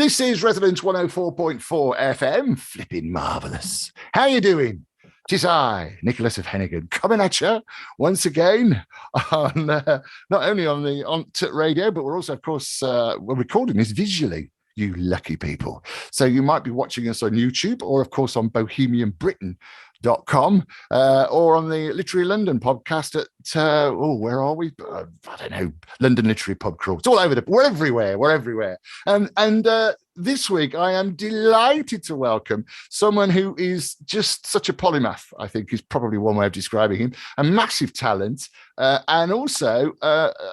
This is Resonance 104.4 FM. Flipping marvellous. How you doing? Tis I, Nicholas of Hennigan, coming at you once again on not only on the radio, but we're also, of course, we're recording this visually, you lucky people. So you might be watching us on YouTube or, of course, on bohemianbritain.com or on the Literary London podcast at, where are we? I don't know, London Literary Pub Crawl. It's all over we're everywhere. And this week, I am delighted to welcome someone who is just such a polymath, I think is probably one way of describing him, a massive talent, and also,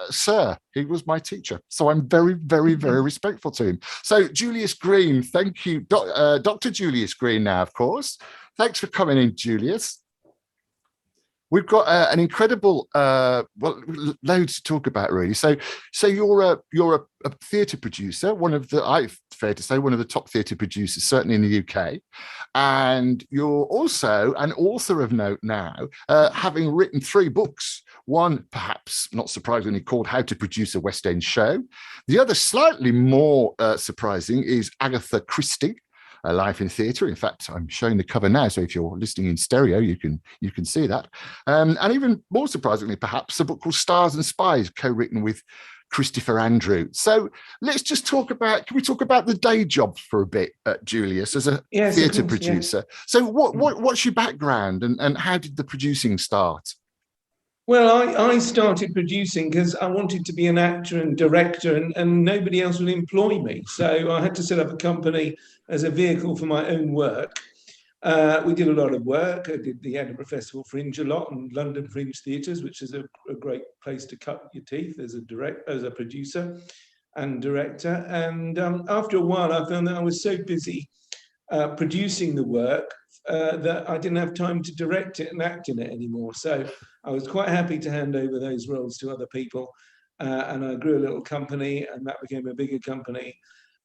sir, he was my teacher. So I'm very, very, very respectful to him. So Julius Green, thank you. Dr. Julius Green now, of course. Thanks for coming in, Julius. We've got an incredible, loads to talk about, really. So you're a theatre producer, fair to say, one of the top theatre producers, certainly in the UK, and you're also an author of note now, having written 3 books. One, perhaps not surprisingly, called How to Produce a West End Show. The other, slightly more surprising, is Agatha Christie, A Life in Theatre. In fact, I'm showing the cover now, so if you're listening in stereo, you can see that. And even more surprisingly, perhaps, a book called Stars and Spies, co-written with Christopher Andrew. So let's just can we talk about the day job for a bit, Julius, as a theatre producer? Yeah. So what's your background and how did the producing start? Well, I started producing because I wanted to be an actor and director, and nobody else would employ me. So I had to set up a company as a vehicle for my own work. We did a lot of work. I did the Edinburgh Festival Fringe a lot and London Fringe Theatres, which is a great place to cut your teeth as a producer and director. And after a while, I found that I was so busy producing the work that I didn't have time to direct it and act in it anymore. So I was quite happy to hand over those roles to other people. And I grew a little company, and that became a bigger company.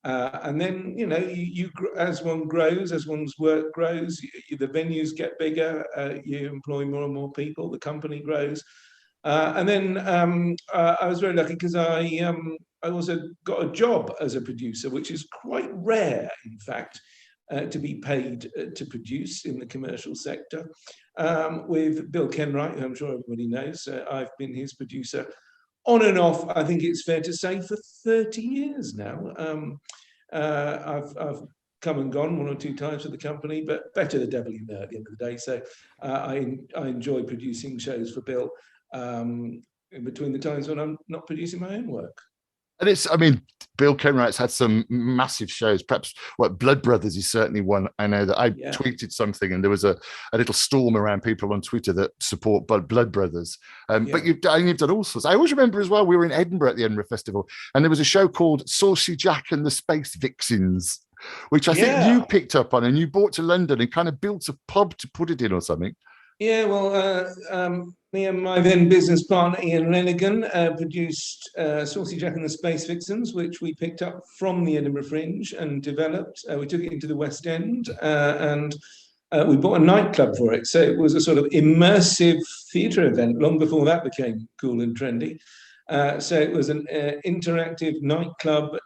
And then, you as one grows, as one's work grows, the venues get bigger, you employ more and more people, the company grows. And then I was very lucky because I also got a job as a producer, which is quite rare, in fact, to be paid to produce in the commercial sector, with Bill Kenwright, who I'm sure everybody knows. I've been his producer on and off, I think it's fair to say, for 30 years now. I've come and gone 1 or 2 times with the company, but better the devil you know at the end of the day. So I enjoy producing shows for Bill in between the times when I'm not producing my own work. And Bill Kenwright's had some massive shows. Perhaps Blood Brothers is certainly one. I know that I tweeted something, and there was a little storm around people on Twitter that support Blood Brothers. But you've done all sorts. I always remember as well, we were in Edinburgh at the Edinburgh Festival, and there was a show called Saucy Jack and the Space Vixens, which I think you picked up on and you brought to London and kind of built a pub to put it in or something. Yeah, well, me and my then business partner, Ian Lenigan, produced Saucy Jack and the Space Vixens, which we picked up from the Edinburgh Fringe and developed. We took it into the West End and we bought a nightclub for it. So it was a sort of immersive theatre event long before that became cool and trendy. So it was an interactive nightclub,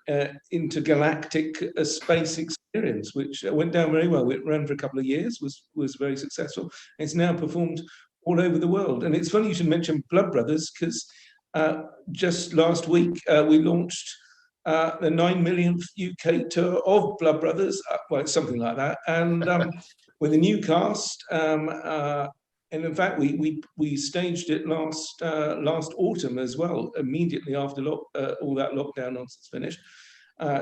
intergalactic space experience, which went down very well. It ran for a couple of years, was very successful. It's now performed all over the world. And it's funny you should mention Blood Brothers, because just last week we launched the 9 millionth UK tour of Blood Brothers, well, it's something like that, and with a new cast. And in fact, we staged it last autumn as well, immediately after all that lockdown nonsense finished.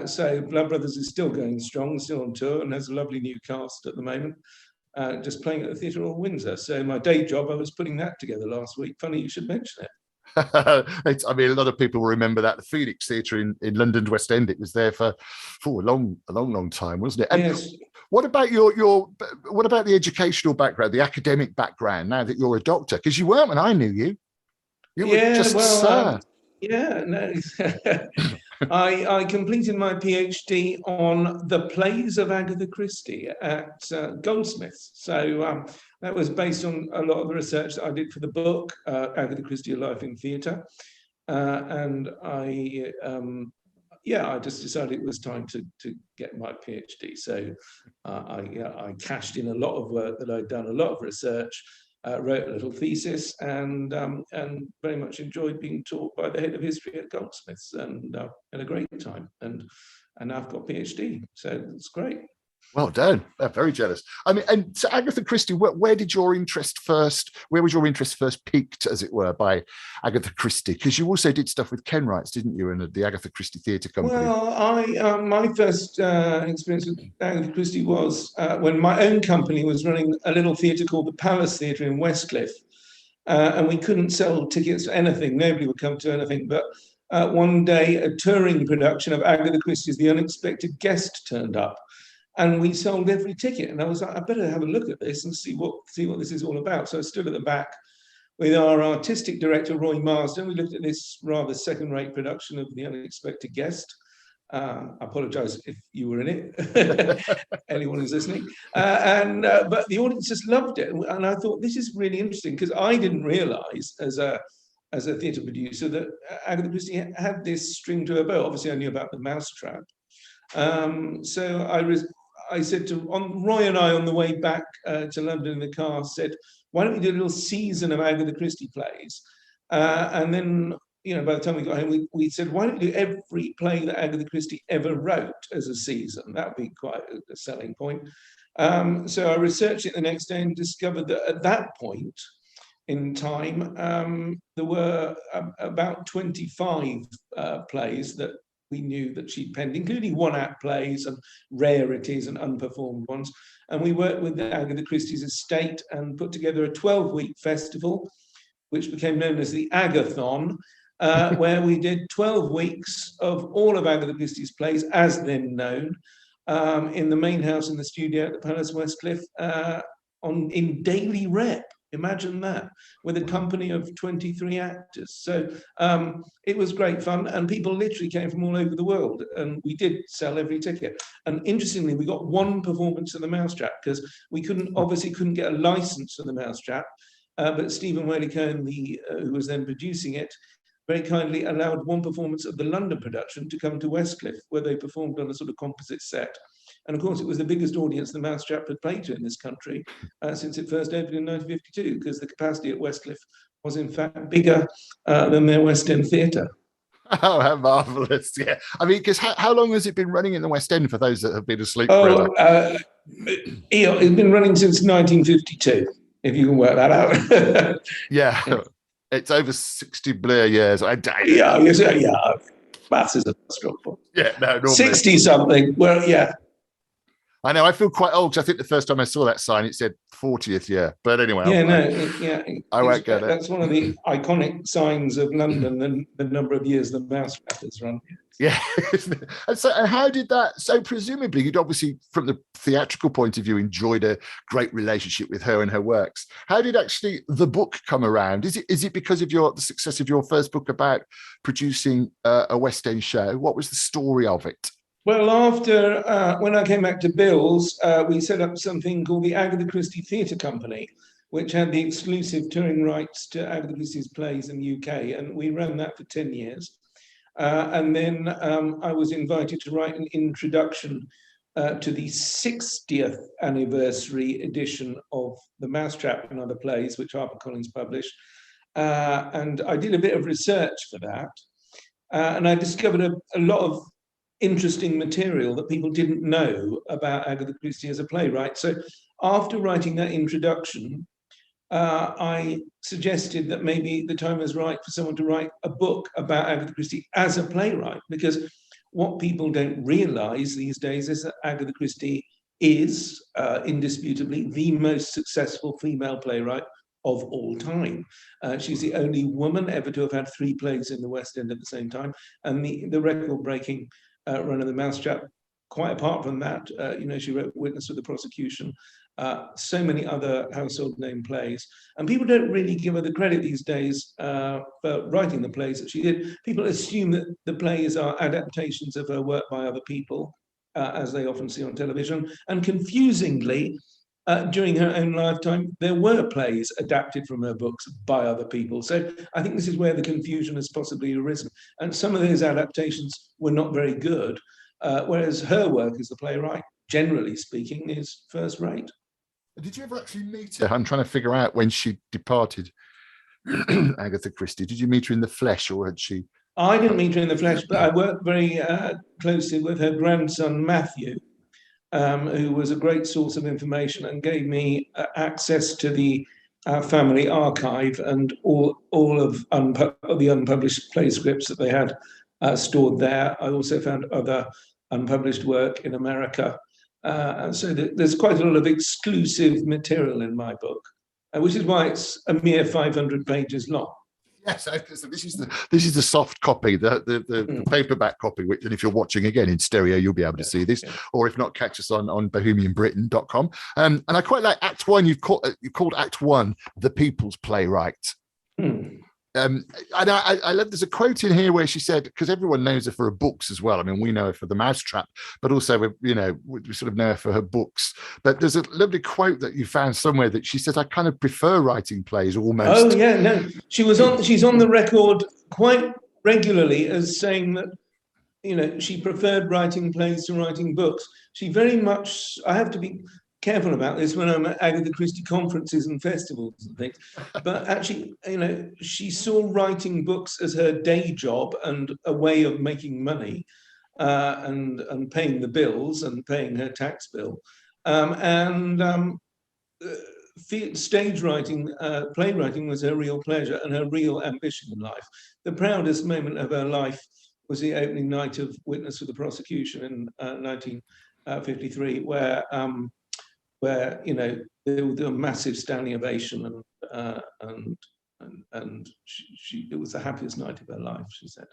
So Blood Brothers is still going strong, still on tour, and has a lovely new cast at the moment, just playing at the Theatre Royal Windsor. So my day job, I was putting that together last week. Funny you should mention it. A lot of people will remember that, the Phoenix Theatre in London West End. It was there for a long time, wasn't it? And yes. What about what about the educational background, the academic background? Now that you're a doctor, because you weren't when I knew you. You were sir. I completed my PhD on the plays of Agatha Christie at Goldsmiths. So that was based on a lot of the research that I did for the book, Agatha Christie, A Life in Theatre. And yeah, I just decided it was time to get my PhD. So I cashed in a lot of work that I'd done, a lot of research, wrote a little thesis, and very much enjoyed being taught by the head of history at Goldsmiths, and had a great time. And now I've got a PhD, so it's great. Well done. I'm very jealous. I mean, and so Agatha Christie, where did your interest first? Where was your interest first piqued, as it were, by Agatha Christie? Because you also did stuff with Ken Wrights, didn't you, and the Agatha Christie Theatre Company? Well, my first experience with Agatha Christie was when my own company was running a little theatre called the Palace Theatre in Westcliff, and we couldn't sell tickets to anything. Nobody would come to anything. But one day, a touring production of Agatha Christie's The Unexpected Guest turned up. And we sold every ticket. And I was like, I better have a look at this and see what this is all about. So I stood at the back with our artistic director, Roy Marsden. We looked at this rather second-rate production of The Unexpected Guest. I apologize if you were in it, anyone who's listening. But the audience just loved it. And I thought, this is really interesting, because I didn't realize as a theatre producer that Agatha Christie had this string to her bow. Obviously, I knew about the Mousetrap. So I said to Roy and I on the way back to London in the car, said, why don't we do a little season of Agatha Christie plays? And then, by the time we got home, we said, why don't we do every play that Agatha Christie ever wrote as a season? That would be quite a selling point. So I researched it the next day and discovered that at that point in time, there were about 25 plays that we knew that she'd penned, including one-act plays and rarities and unperformed ones. And we worked with Agatha Christie's estate and put together a 12-week festival, which became known as the Agathon, where we did 12 weeks of all of Agatha Christie's plays, as then known, in the main house in the studio at the Palace Westcliff, in daily rep. Imagine that, with a company of 23 actors. So it was great fun, and people literally came from all over the world, and we did sell every ticket. And interestingly, we got one performance of the Mousetrap, because we obviously couldn't get a license for the Mousetrap, but Stephen Whaley-Cohen, who was then producing it, very kindly allowed one performance of the London production to come to Westcliff, where they performed on a sort of composite set. And of course, it was the biggest audience the Mousetrap had played to in this country since it first opened in 1952, because the capacity at Westcliff was in fact bigger than their West End theatre. Oh, how marvellous. Yeah. I mean, because how long has it been running in the West End for those that have been asleep forever? It's been running since 1952, if you can work that out. Yeah. It's over 60 Blair years. Yeah. Maths is a struggle. Yeah, no, 60-something. Well, yeah. I know. I feel quite old, because I think the first time I saw that sign, it said 40th year. But anyway, I won't get it. That's one of the iconic signs of London, the number of years the Mousetrap has run. Yeah. And how did that? So presumably, you'd obviously, from the theatrical point of view, enjoyed a great relationship with her and her works. How did actually the book come around? Is it because of the success of your first book about producing a West End show? What was the story of it? Well, after when I came back to Bill's, we set up something called the Agatha Christie Theatre Company, which had the exclusive touring rights to Agatha Christie's plays in the UK, and we ran that for 10 years. And then I was invited to write an introduction to the 60th anniversary edition of The Mousetrap and Other Plays, which HarperCollins published. And I did a bit of research for that, and I discovered a lot of interesting material that people didn't know about Agatha Christie as a playwright. So after writing that introduction, I suggested that maybe the time was right for someone to write a book about Agatha Christie as a playwright, because what people don't realize these days is that Agatha Christie is indisputably the most successful female playwright of all time. She's the only woman ever to have had 3 plays in the West End at the same time, and the record-breaking run of the Mousetrap. Quite apart from that, she wrote Witness for the Prosecution, so many other household name plays. And people don't really give her the credit these days for writing the plays that she did. People assume that the plays are adaptations of her work by other people, as they often see on television. And confusingly, during her own lifetime, there were plays adapted from her books by other people. So I think this is where the confusion has possibly arisen. And some of those adaptations were not very good, whereas her work as the playwright, generally speaking, is first rate. Did you ever actually meet her? I'm trying to figure out when she departed. Agatha Christie. Did you meet her in the flesh, or had she? I didn't meet her in the flesh, but I worked very closely with her grandson, Matthew, who was a great source of information and gave me access to the family archive and all of the unpublished play scripts that they had stored there. I also found other unpublished work in America. So there's quite a lot of exclusive material in my book, which is why it's a mere 500 pages long. Yes, this is the soft copy, the paperback copy. Which, and if you're watching again in stereo, you'll be able to see this. Yeah. Or if not, catch us on bohemianbritain.com. And I quite like Act One. You called Act One the People's Playwright. And I love, there's a quote in here where she said, because everyone knows her for her books as well. I mean, we know her for The Mousetrap, but also, we sort of know her for her books. But there's a lovely quote that you found somewhere that she says, I kind of prefer writing plays almost. Oh, yeah, no. She's on the record quite regularly as saying that, she preferred writing plays to writing books. She very much, I have to be careful about this when I'm at Agatha Christie conferences and festivals and things, but actually, she saw writing books as her day job and a way of making money and paying the bills and paying her tax bill. Stage writing, playwriting was her real pleasure and her real ambition in life. The proudest moment of her life was the opening night of Witness for the Prosecution in 1953, where there was a massive standing ovation, and it was the happiest night of her life, she said.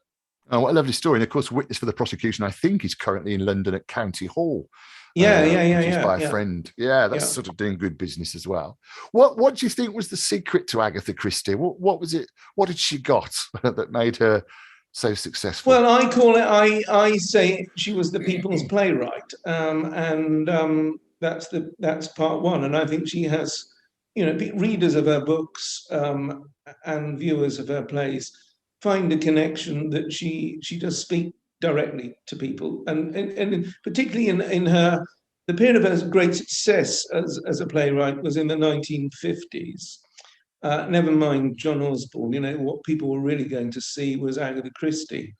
Oh, what a lovely story. And of course, Witness for the Prosecution, I think, is currently in London at County Hall. Yeah. By a friend. Yeah, that's sort of doing good business as well. What do you think was the secret to Agatha Christie? What was it? What had she got that made her so successful? Well, I say she was the people's playwright, and that's part one. And I think she has, readers of her books and viewers of her plays find a connection that she does speak directly to people, and particularly in the period of her great success as a playwright was in the 1950s. Never mind John Osborne, what people were really going to see was Agatha Christie.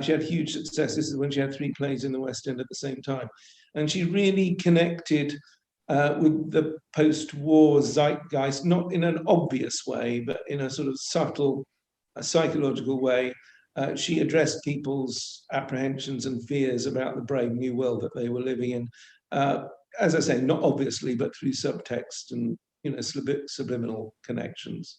She had huge success. This is when she had 3 plays in the West End at the same time. And she really connected with the post-war zeitgeist, not in an obvious way, but in a sort of subtle, psychological way. She addressed people's apprehensions and fears about the brave new world that they were living in. As I say, not obviously, but through subtext and subliminal connections.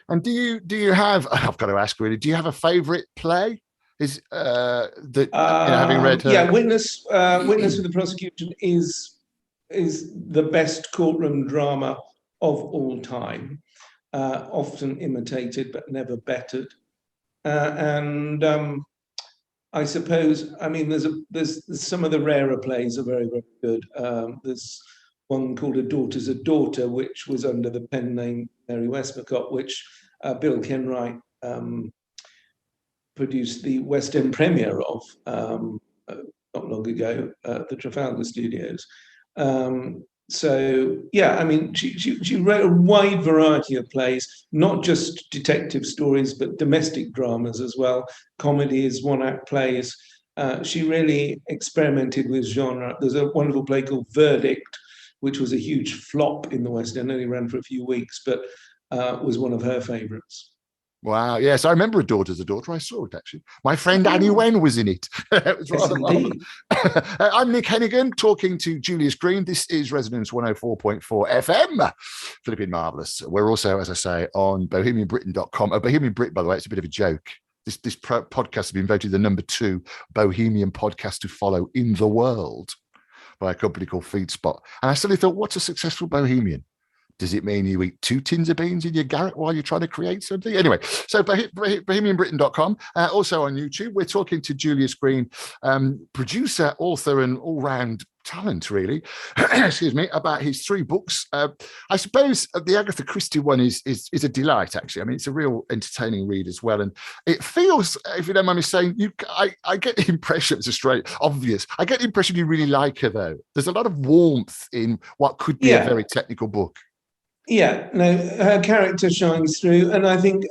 And do you have? I've got to ask really. Do you have a favourite play? Is having read her? Yeah, Witness for the Prosecution is the best courtroom drama of all time, often imitated but never bettered. And I suppose, there's some of the rarer plays are very, very good. There's one called A Daughter's a Daughter, which was under the pen name Mary Westmacott, which Bill Kenwright produced the West End premiere of not long ago at the Trafalgar Studios. She wrote a wide variety of plays, not just detective stories, but domestic dramas as well, comedies, one-act plays. She really experimented with genre. There's a wonderful play called Verdict, which was a huge flop in the West End, only ran for a few weeks, but was one of her favourites. Wow. Yes, I remember A Daughter's a Daughter. I saw it, actually. My friend Annie Wen was in it. It was rather marvelous. I'm Nick Hennigan, talking to Julius Green. This is Resonance 104.4 FM. Flipping marvellous. We're also, as I say, on bohemianbritain.com. Bohemian Brit, by the way, it's a bit of a joke. This podcast has been voted the #2 Bohemian podcast to follow in the world by a company called FeedSpot. And I suddenly thought, what's a successful Bohemian? Does it mean you eat 2 tins of beans in your garret while you're trying to create something? Anyway, so bohemianbritain.com, also on YouTube. We're talking to Julius Green, producer, author, and all-round talent, really. Excuse me, about his 3 books. I suppose the Agatha Christie one is a delight, actually. I mean, it's a real entertaining read as well. And it feels, if you don't mind me saying, I get the impression, it's a straight obvious, I get the impression you really like her, though. There's a lot of warmth in what could be a very technical book. Yeah, no, her character shines through, and I think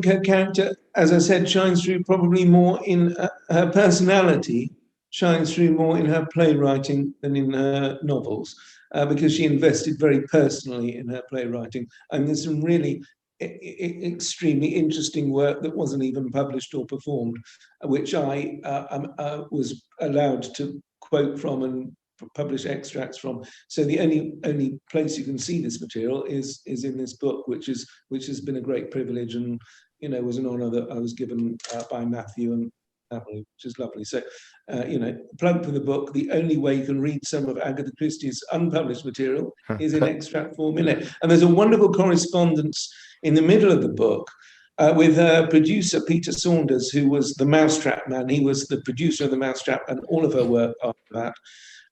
her character, as I said, shines through probably more in her personality, shines through more in her playwriting than in her novels, because she invested very personally in her playwriting. And there's some really extremely interesting work that wasn't even published or performed, which I was allowed to quote from and publish extracts from. So the only place you can see this material is in this book, which has been a great privilege, and was an honour that I was given by Matthew and family, which is lovely. So plug for the book. The only way you can read some of Agatha Christie's unpublished material is in extract form in it. And there's a wonderful correspondence in the middle of the book with her producer, Peter Saunders, who was the Mousetrap man. He was the producer of the Mousetrap and all of her work after that.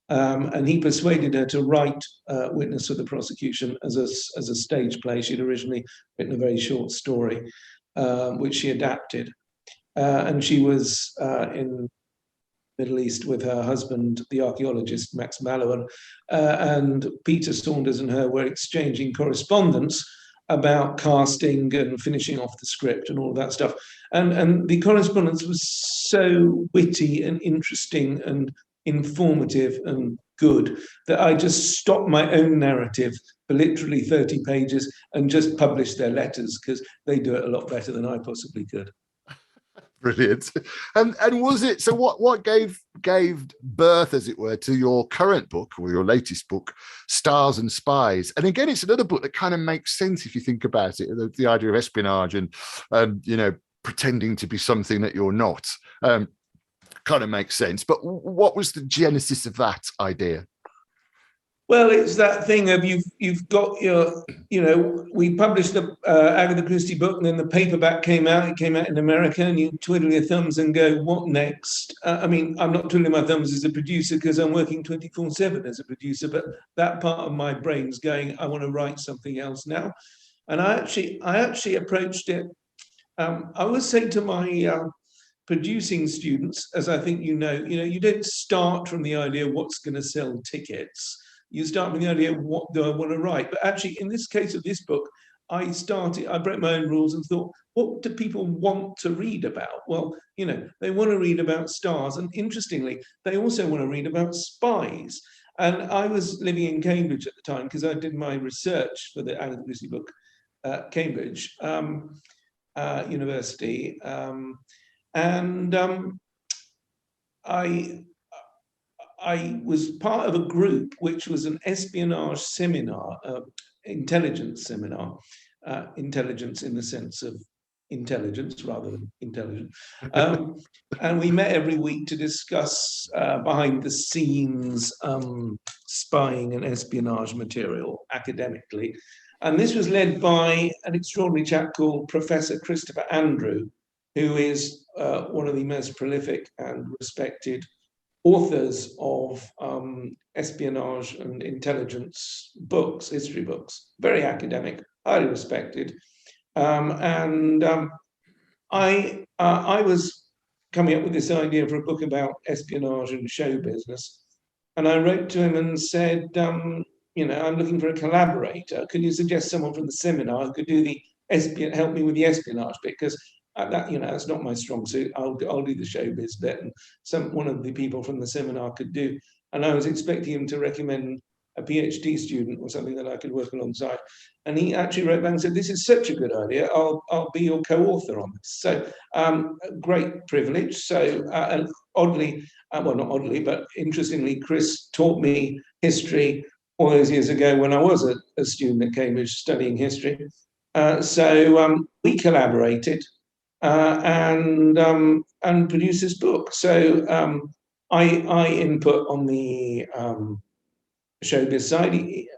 And he persuaded her to write Witness for the Prosecution as a stage play. She'd originally written a very short story, which she adapted. And she was in the Middle East with her husband, the archaeologist Max Mallowan, and Peter Saunders and her were exchanging correspondence about casting and finishing off the script and all of that stuff. And the correspondence was so witty and interesting and informative and good that I just stopped my own narrative for literally 30 pages and just published their letters, because they do it a lot better than I possibly could. Brilliant. And was it, so what gave birth, as it were, to your current book, or your latest book, Stars and Spies? And again, it's another book that kind of makes sense if you think about it, the idea of espionage and pretending to be something that you're not. Kind of makes sense. But what was the genesis of that idea? Well, it's that thing of you've got your, we published the Agatha Christie book, and then the paperback came out. It came out in America, and you twiddle your thumbs and go, what next? I mean, I'm not twiddling my thumbs as a producer because I'm working 24/7 as a producer, but that part of my brain's going, I want to write something else now. And I actually approached it. I always say to my producing students, as I think you don't start from the idea what's going to sell tickets. You start with the idea, what do I want to write? But actually, in this case of this book, I broke my own rules and thought, what do people want to read about? Well, they want to read about stars. And interestingly, they also want to read about spies. And I was living in Cambridge at the time because I did my research for the Agatha Christie book at Cambridge University. I was part of a group which was an espionage seminar, intelligence seminar, intelligence in the sense of intelligence rather than intelligent. And we met every week to discuss behind the scenes spying and espionage material academically. And this was led by an extraordinary chap called Professor Christopher Andrew, who is one of the most prolific and respected authors of espionage and intelligence books, history books, very academic, highly respected. I was coming up with this idea for a book about espionage and show business. And I wrote to him and said, I'm looking for a collaborator. Could you suggest someone from the seminar who could do help me with the espionage bit? Because that's not my strong suit. I'll do the showbiz bit, and one of the people from the seminar could do. And I was expecting him to recommend a PhD student or something that I could work alongside. And he actually wrote back and said, "This is such a good idea. I'll be your co-author on this." So great privilege. So and oddly, well, not oddly, but interestingly, Chris taught me history all those years ago when I was a student at Cambridge studying history. So we collaborated. And produce this book. So I input on the showbiz side, he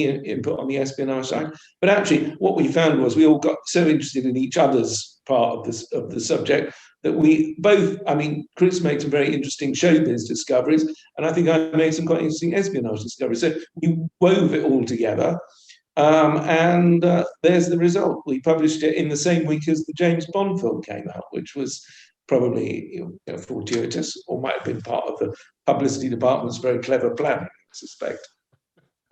input on the espionage side. But actually, what we found was we all got so interested in each other's part of the subject that we both, I mean, Chris made some very interesting showbiz discoveries, and I think I made some quite interesting espionage discoveries. So we wove it all together. And there's the result. We published it in the same week as the James Bond film came out, which was probably fortuitous, or might have been part of the publicity department's very clever planning, I suspect.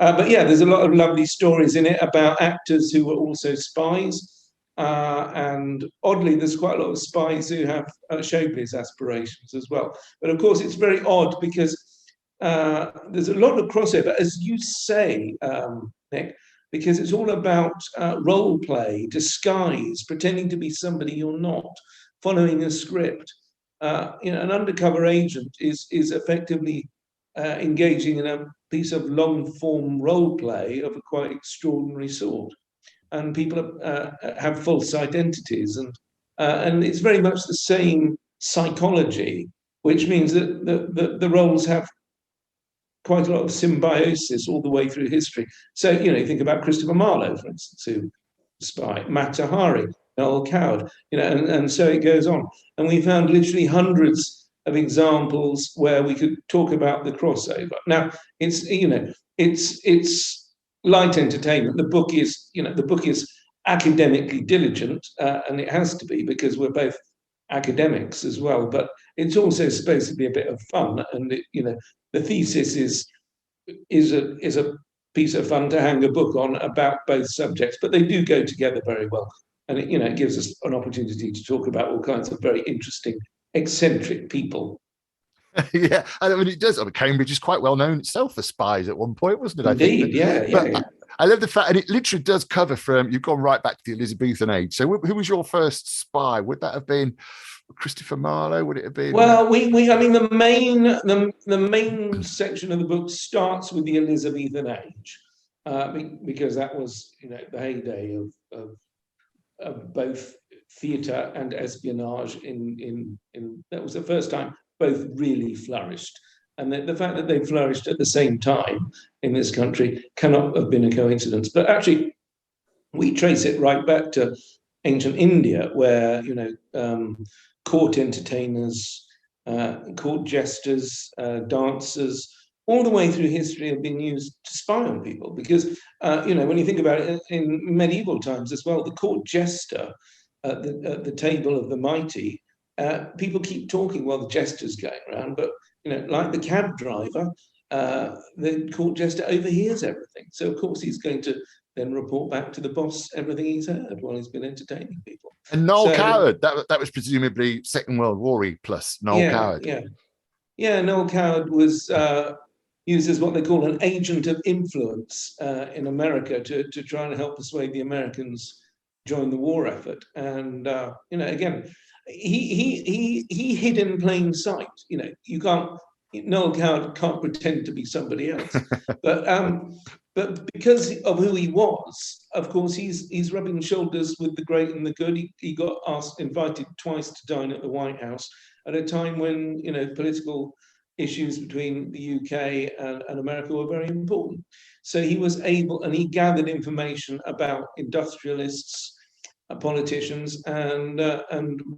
But yeah, there's a lot of lovely stories in it about actors who were also spies. And oddly, there's quite a lot of spies who have showbiz aspirations as well. But of course, it's very odd because there's a lot of crossover, as you say, Nick, because it's all about role play, disguise, pretending to be somebody you're not, following a script. An undercover agent is effectively engaging in a piece of long-form role play of a quite extraordinary sort, and people have false identities, and it's very much the same psychology, which means that the roles have quite a lot of symbiosis all the way through history. So, you think about Christopher Marlowe, for instance, who spy, Mata Hari, Noel Coward, and so it goes on. And we found literally hundreds of examples where we could talk about the crossover. Now, it's light entertainment. The book is academically diligent, and it has to be because we're both academics as well. But it's also supposed to be a bit of fun, and the thesis is a piece of fun to hang a book on about both subjects, but they do go together very well. And it gives us an opportunity to talk about all kinds of very interesting, eccentric people. Yeah, I mean, it does. I mean, Cambridge is quite well known itself for spies at one point, wasn't it? Indeed, yeah. I love the fact, and it literally does cover you've gone right back to the Elizabethan age. So who was your first spy? Would that have been Christopher Marlowe? Would it have been? Well, I mean, the main section of the book starts with the Elizabethan age, because that was, the heyday of both theatre and espionage. In that was the first time both really flourished. And the fact that they flourished at the same time in this country cannot have been a coincidence. But actually, we trace it right back to ancient India, where court entertainers, court jesters, dancers, all the way through history have been used to spy on people. Because when you think about it, in medieval times as well, the court jester at the table of the mighty, people keep talking while the jester's going around, but like the cab driver, the court jester overhears everything. So of course he's going to then report back to the boss everything he's heard while he's been entertaining people. And Noel Coward, that was presumably Second World War plus Noel Coward. Yeah. Noel Coward was used as what they call an agent of influence in America to try and help persuade the Americans join the war effort. And again, he hid in plain sight. Noel Coward can't pretend to be somebody else, but because of who he was, of course, he's rubbing shoulders with the great and the good. He got invited twice to dine at the White House at a time when political issues between the UK and America were very important. So he was able, and he gathered information about industrialists, politicians, and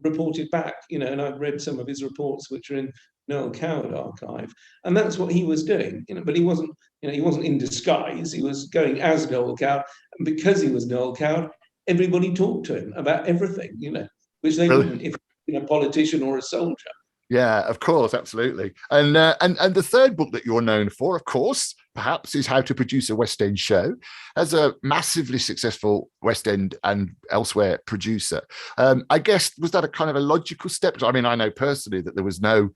reported back. And I've read some of his reports, which are in Noel Coward archive, and that's what he was doing. But he wasn't in disguise. He was going as Noel Coward, and because he was Noel Coward, everybody talked to him about everything. Which they wouldn't if a politician or a soldier. Yeah, of course, absolutely. And the third book that you're known for, of course, perhaps, is How to Produce a West End Show. As a massively successful West End and elsewhere producer, I guess, was that a kind of a logical step? I mean, I know personally that there was no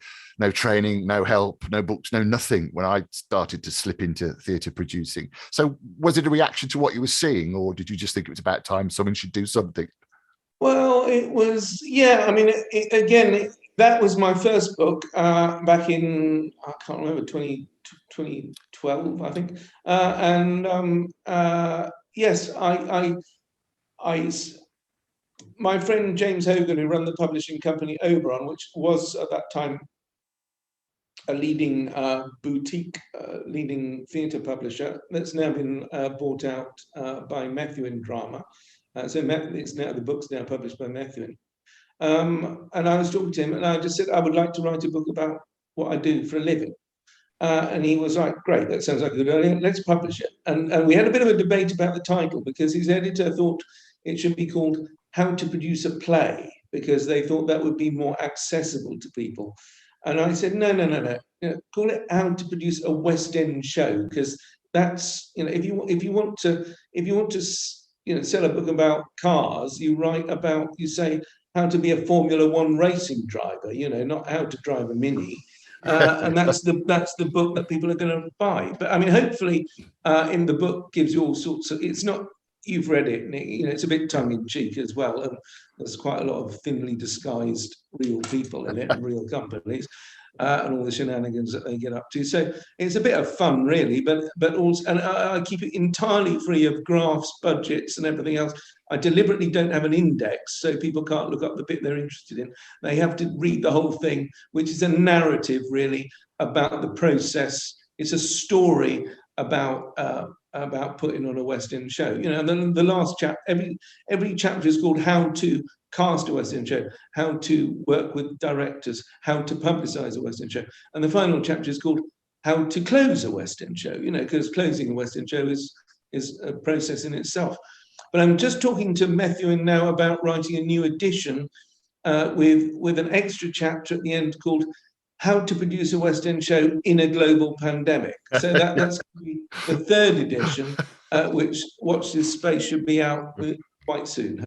training, no help, no books, no nothing when I started to slip into theatre producing. So was it a reaction to what you were seeing, or did you just think it was about time someone should do something? Well, it was, yeah. I mean, that was my first book back in, I can't remember, 2012, I think. Yes, my friend James Hogan, who ran the publishing company Oberon, which was at that time a leading boutique, leading theatre publisher, that's now been bought out by Methuen Drama. So the book's now published by Methuen. And I was talking to him, and I just said, I would like to write a book about what I do for a living. And he was like, great, that sounds like a good idea. Let's publish it. And we had a bit of a debate about the title, because his editor thought it should be called How to Produce a Play, because they thought that would be more accessible to people. And I said, no. Call it How to Produce a West End Show, because that's, if you want to sell a book about cars, you say how to be a Formula One racing driver, not how to drive a Mini. And that's the book that people are going to buy. But I mean, hopefully, in the book gives you all sorts of. It's not, you've read it, it's a bit tongue in cheek as well, and there's quite a lot of thinly disguised real people in it and real companies. And all the shenanigans that they get up to. So it's a bit of fun, really, but also, and I keep it entirely free of graphs, budgets, and everything else. I deliberately don't have an index, so people can't look up the bit they're interested in. They have to read the whole thing, which is a narrative, really, about the process. It's a story about putting on a West End show. And then the last chapter, every chapter is called How to Cast a West End Show, How to Work with Directors, How to Publicize a West End Show. And the final chapter is called How to Close a West End Show, because closing a West End show is a process in itself. But I'm just talking to Methuen now about writing a new edition with an extra chapter at the end called How to Produce a West End Show in a Global Pandemic. So that's the third edition, which, watch this space, should be out quite soon.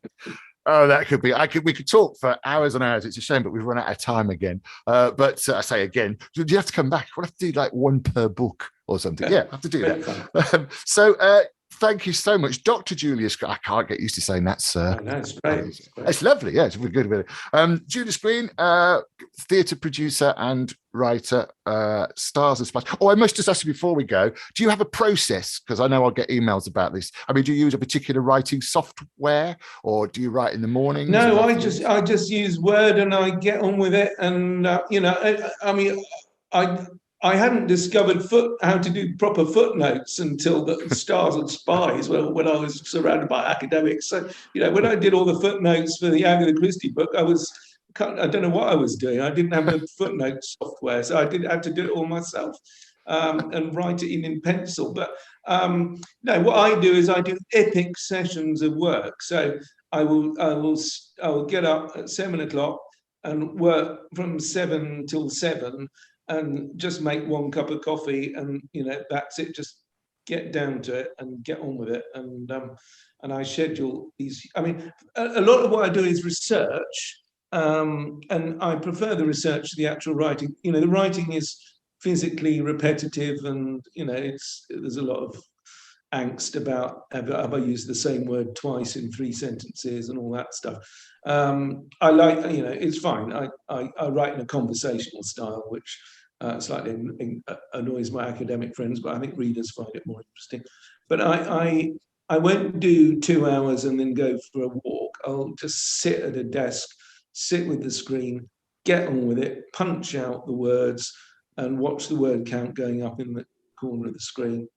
Oh, that could be. We could talk for hours and hours. It's a shame, but we've run out of time again. But I say again, do you have to come back? We'll have to do like one per book or something. Yeah, I have to do that. So thank you so much, Dr. Julius. I can't get used to saying that, sir. No, it's great. It's lovely. Yeah, it's really good. Julius Green, theatre producer and writer, Stars and Spies. Oh, I must just ask you before we go, do you have a process? Because I know I'll get emails about this. I mean, do you use a particular writing software, or do you write in the morning? No, I just use Word and I get on with it. And, I hadn't discovered how to do proper footnotes until the Stars and Spies, when I was surrounded by academics. So, when I did all the footnotes for the Agatha Christie book, I don't know what I was doing. I didn't have the footnote software, so I had to do it all myself and write it in pencil. But no, what I do is I do epic sessions of work. So I will get up at 7:00 and work from 7 till 7. And just make one cup of coffee, and that's it. Just get down to it and get on with it. And I schedule these. I mean, a lot of what I do is research, and I prefer the research to the actual writing. The writing is physically repetitive, and there's a lot of angst about have I used the same word twice in 3 sentences and all that stuff. I like, it's fine. I write in a conversational style, which slightly annoys my academic friends, but I think readers find it more interesting. But I won't do 2 hours and then go for a walk. I'll just sit at a desk, sit with the screen, get on with it, punch out the words, and watch the word count going up in the corner of the screen.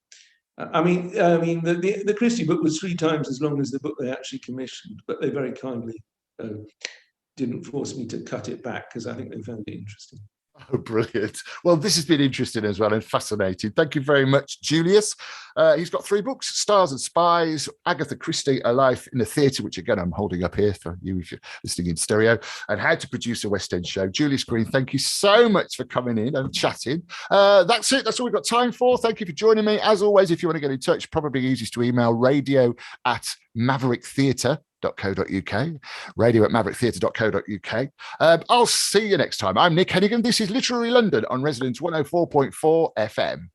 I mean, the Christie book was 3 times as long as the book they actually commissioned, but they very kindly didn't force me to cut it back, because I think they found it interesting. Oh, brilliant. Well, this has been interesting as well and fascinating. Thank you very much, Julius. He's got 3 books, Stars and Spies, Agatha Christie, A Life in the Theatre, which again, I'm holding up here for you if you're listening in stereo, and How to Produce a West End Show. Julius Green, thank you so much for coming in and chatting. That's it. That's all we've got time for. Thank you for joining me. As always, if you want to get in touch, probably easiest to email radio@mavericktheatre.co.uk, radio@mavericktheatre.co.uk. I'll see you next time. I'm Nick Hennigan. This is Literary London on Resonance 104.4 FM.